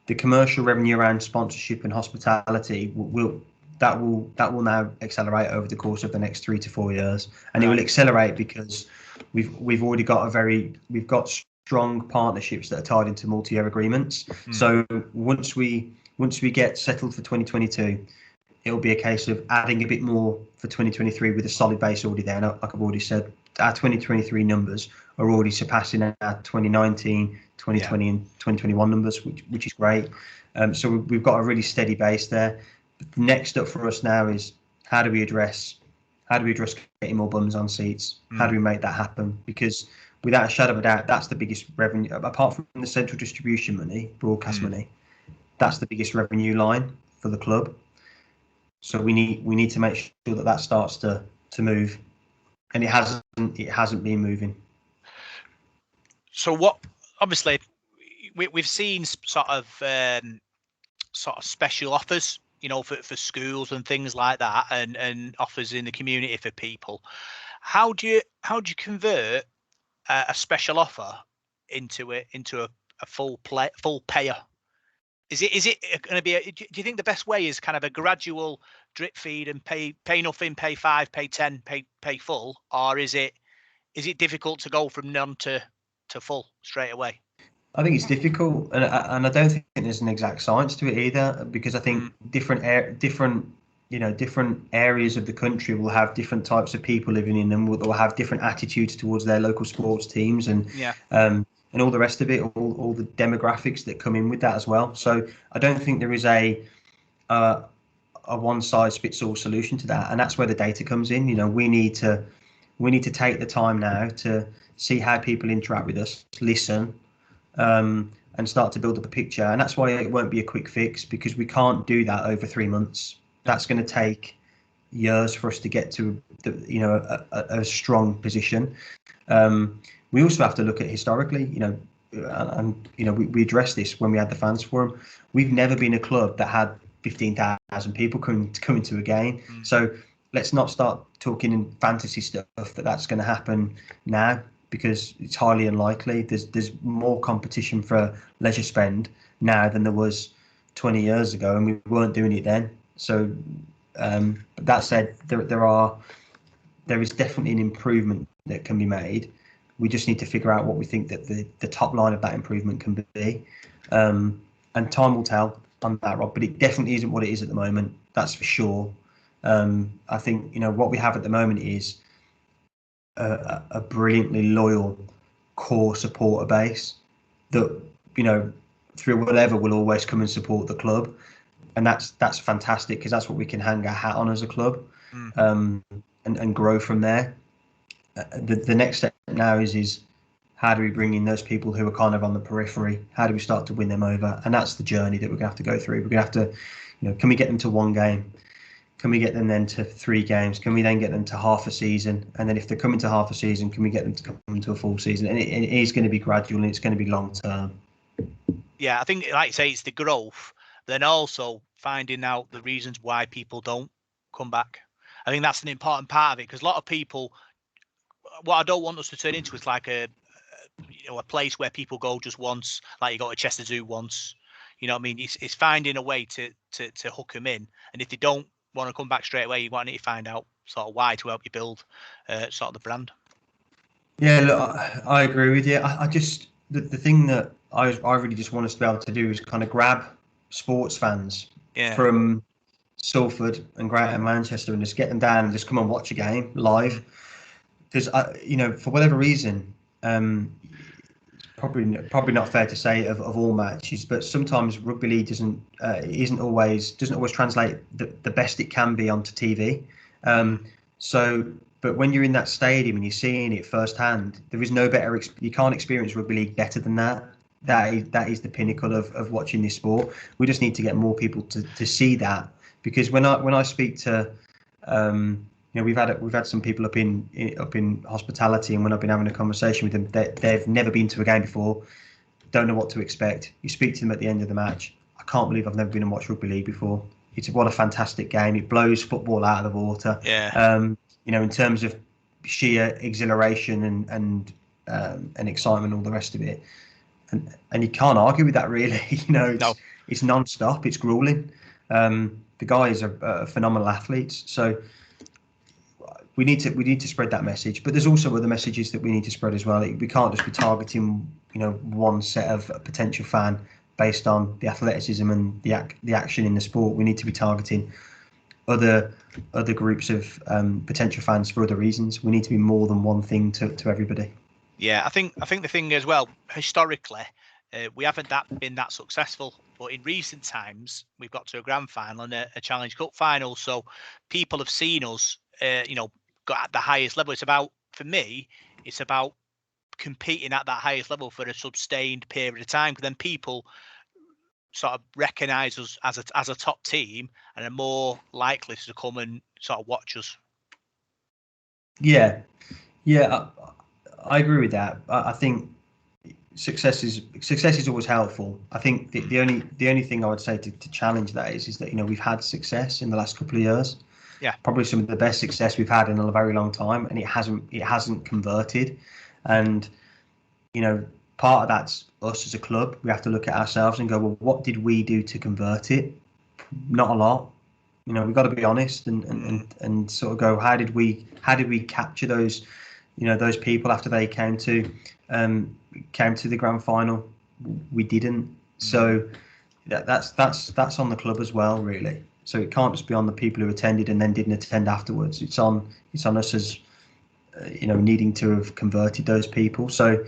The commercial revenue around sponsorship and hospitality will now accelerate over the course of the next 3 to 4 years, and it will accelerate because we've already got we've got strong partnerships that are tied into multi-year agreements. So once we get settled for 2022, it'll be a case of adding a bit more for 2023 with a solid base already there. And like I've already said, our 2023 numbers are already surpassing our 2019, 2020 and 2021 numbers, which is great. So we've got a really steady base there. But next up for us now is how do we address getting more bums on seats? How do we make that happen? Because without a shadow of a doubt, that's the biggest revenue, apart from the central distribution money, broadcast money. That's the biggest revenue line for the club. So we need to make sure that starts to move, and it hasn't been moving. So what? Obviously, we've seen sort of special offers, for schools and things like that, and offers in the community for people. How do you convert a special offer into a full payer? Is it going to be? Do you think the best way is kind of a gradual drip feed and pay nothing, pay 5, pay 10, pay full, or is it difficult to go from none to full straight away? I think it's difficult, and I don't think there's an exact science to it either, because I think different areas of the country will have different types of people living in them, will have different attitudes towards their local sports teams, and all the rest of it, all the demographics that come in with that as well. So I don't think there is a one size fits all solution to that, and that's where the data comes in. We need to take the time now to see how people interact with us, listen, and start to build up a picture. And that's why it won't be a quick fix, because we can't do that over 3 months. That's going to take years for us to get to a strong position. We also have to look at historically, and we addressed this when we had the fans forum. We've never been a club that had 15,000 people coming to a game. So let's not start talking in fantasy stuff that's going to happen now, because it's highly unlikely. There's more competition for leisure spend now than there was 20 years ago, and we weren't doing it then. So that said, there is definitely an improvement that can be made. We just need to figure out what we think that the top line of that improvement can be, and time will tell on that, Rob. But it definitely isn't what it is at the moment. That's for sure. I think what we have at the moment is a brilliantly loyal core supporter base that through whatever will always come and support the club, and that's fantastic, because that's what we can hang our hat on as a club, and grow from there. The next step now is how do we bring in those people who are kind of on the periphery? How do we start to win them over? And that's the journey that we're gonna have to go through. We're gonna have to, can we get them to 1 game? Can we get them then to 3 games? Can we then get them to half a season? And then if they're coming to half a season, can we get them to come to a full season? And it is going to be gradual, and it's going to be long term. Yeah, I think, like you say, it's the growth, then also finding out the reasons why people don't come back. I think that's an important part of it, because a lot of people, what I don't want us to turn into is like a place where people go just once, like you go to Chester Zoo once. You know what I mean? It's finding a way to hook them in, and if they don't want to come back straight away, you want to find out sort of why, to help you build sort of the brand. Yeah, look, I agree with you. I just the thing that I really just want us to be able to do is kind of grab sports fans from Salford and Greater Manchester and just get them down and just come and watch a game live. Because for whatever reason, probably not fair to say of all matches, but sometimes rugby league doesn't always translate the best it can be onto TV. But when you're in that stadium and you're seeing it firsthand, there is no better. You can't experience rugby league better than that. That is the pinnacle of watching this sport. We just need to get more people to see that, because when I speak to we've had some people up in hospitality, and when I've been having a conversation with them, they've never been to a game before, don't know what to expect. You speak to them at the end of the match. I can't believe I've never been and watched rugby league before. What a fantastic game. It blows football out of the water. Yeah. In terms of sheer exhilaration and excitement, all the rest of it, and you can't argue with that really. It's non-stop. It's grueling. The guys are phenomenal athletes, so we need to spread that message. But there's also other messages that we need to spread as well. We can't just be targeting one set of potential fan based on the athleticism and the action in the sport. We need to be targeting other groups of potential fans for other reasons. We need to be more than one thing to everybody. Yeah, I think the thing as well, historically, we haven't been that successful. But in recent times, we've got to a grand final and a Challenge Cup final. So people have seen us, got at the highest level. For me, it's about competing at that highest level for a sustained period of time. Because then people sort of recognise us as a top team and are more likely to come and sort of watch us. Yeah, I agree with that. I think success is always helpful. I think the only thing I would say to challenge that is that we've had success in the last couple of years. Yeah, probably some of the best success we've had in a very long time, and it hasn't converted. And part of that's us as a club. We have to look at ourselves and go, well, what did we do to convert it? Not a lot. We've got to be honest and sort of go, how did we capture those those people after they came to the grand final? We didn't. So that's on the club as well, really. So it can't just be on the people who attended and then didn't attend afterwards. It's on us as needing to have converted those people. So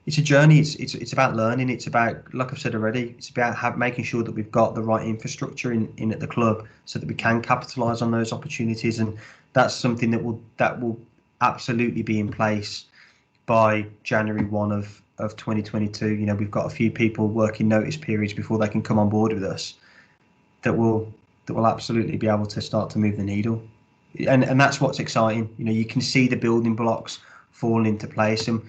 it's a journey. It's about learning. It's about, like I've said already, it's about making sure that we've got the right infrastructure in at the club so that we can capitalise on those opportunities. And that's something that will absolutely be in place by January 1 of 2022. We've got a few people working notice periods before they can come on board with us that will absolutely be able to start to move the needle. And that's what's exciting. You can see the building blocks fall into place. And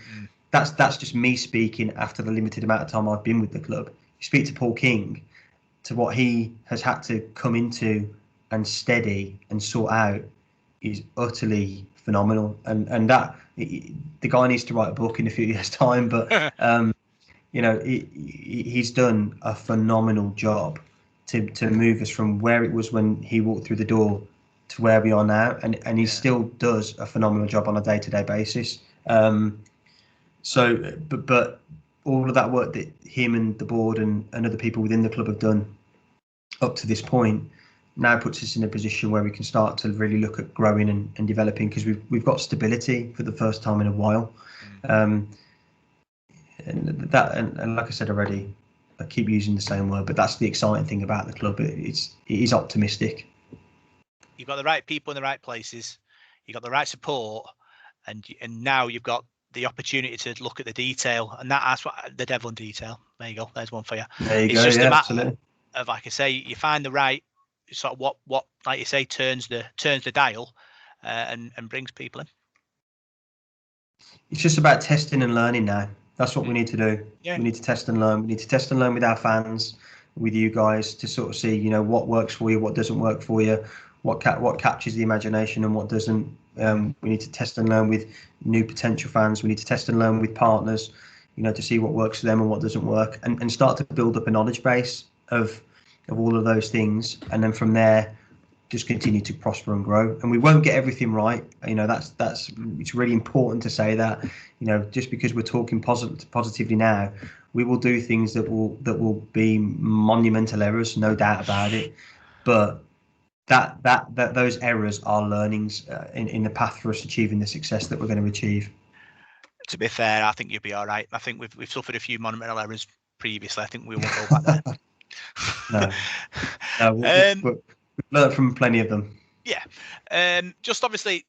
that's just me speaking after the limited amount of time I've been with the club. You speak to Paul King, to what he has had to come into and steady and sort out is utterly phenomenal. And that the guy needs to write a book in a few years' time. But he's done a phenomenal job to move us from where it was when he walked through the door to where we are now, and he still does a phenomenal job on a day-to-day basis. So, but all of that work that him and the board and other people within the club have done up to this point now puts us in a position where we can start to really look at growing and developing, because we've got stability for the first time in a while. And like I said already, I keep using the same word, but that's the exciting thing about the club. It is optimistic. You've got the right people in the right places. You've got the right support, and now you've got the opportunity to look at the detail, and that's what the devil in detail. There you go. There's one for you. There you it's go. just Yeah, a matter absolutely. of, like I say, you find the right sort of what like you say turns the dial and brings people in. It's just about testing and learning now. That's what we need to do. Yeah. We need to test and learn. We need to test and learn with our fans, with you guys, to sort of see, what works for you, what doesn't work for you, what captures the imagination and what doesn't. We need to test and learn with new potential fans. We need to test and learn with partners, to see what works for them and what doesn't work, and start to build up a knowledge base of all of those things, and then from there just continue to prosper and grow. And we won't get everything right. That's it's really important to say that. Just because we're talking positively now, we will do things that will be monumental errors, no doubt about it. But that those errors are learnings in the path for us achieving the success that we're going to achieve. To be fair, I think you'll be all right. I think we've suffered a few monumental errors previously. I think we won't go back there. No, we've learned from plenty of them. Yeah. Just obviously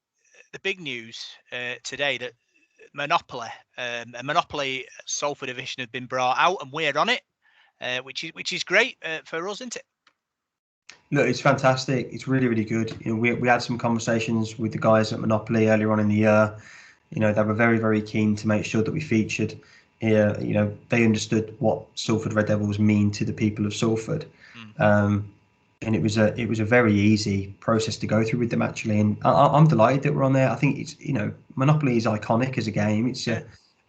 the big news today that a Monopoly Salford edition has been brought out, and we're on it, which is great for us, isn't it? Look, it's fantastic. It's really, really good. You know, we had some conversations with the guys at Monopoly earlier on in the year. You know, they were very, very keen to make sure that we featured here. You know, they understood what Salford Red Devils mean to the people of Salford. And it was a very easy process to go through with them, actually. And I'm delighted that we're on there. I think it's, you know, Monopoly is iconic as a game. It's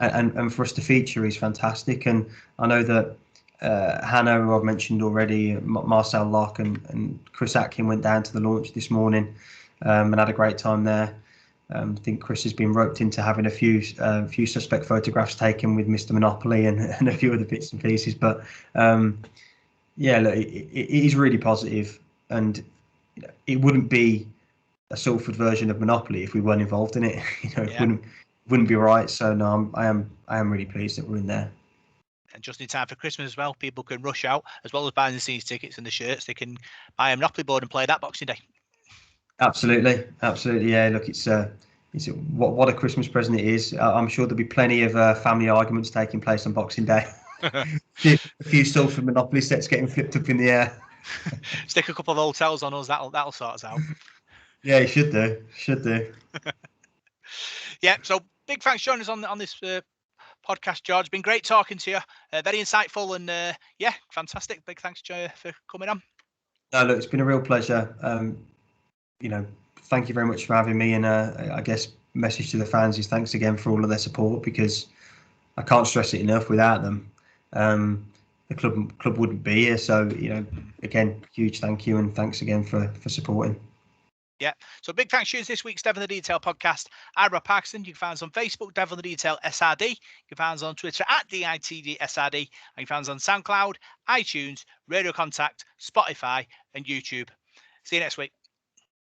and for us to feature is fantastic. And I know that Hannah, who I've mentioned already, Marcel Locke and Chris Atkin went down to the launch this morning and had a great time there. I think Chris has been roped into having a few suspect photographs taken with Mr. Monopoly and a few other bits and pieces. But yeah, look, it is really positive, and it wouldn't be a Salford version of Monopoly if we weren't involved in it. You know, it wouldn't be right. So no, I am really pleased that we're in there. And just in time for Christmas as well, people can rush out, as well as buying the scenes tickets and the shirts. They can buy a Monopoly board and play that Boxing Day. Absolutely. Yeah. Look, it's what a Christmas present it is. I'm sure there'll be plenty of family arguments taking place on Boxing Day. A few Salford Monopoly sets getting flipped up in the air. Stick a couple of hotels on us. That'll sort us out. Yeah, you should do. Yeah. So big thanks for joining us on this podcast, George. It's been great talking to you. Very insightful and yeah, fantastic. Big thanks for coming on. No, look, it's been a real pleasure. You know, thank you very much for having me. And I guess message to the fans is thanks again for all of their support, because I can't stress it enough. Without them, the club wouldn't be here. So, you know, again, huge thank you, and thanks again for supporting. Yeah. So big thanks to you this week's Devil in the Detail podcast. I'm Rob Parkinson. You can find us on Facebook, Devil in the Detail SRD. You can find us on Twitter at DITDSRD. And you can find us on SoundCloud, iTunes, Radio Contact, Spotify, and YouTube. See you next week.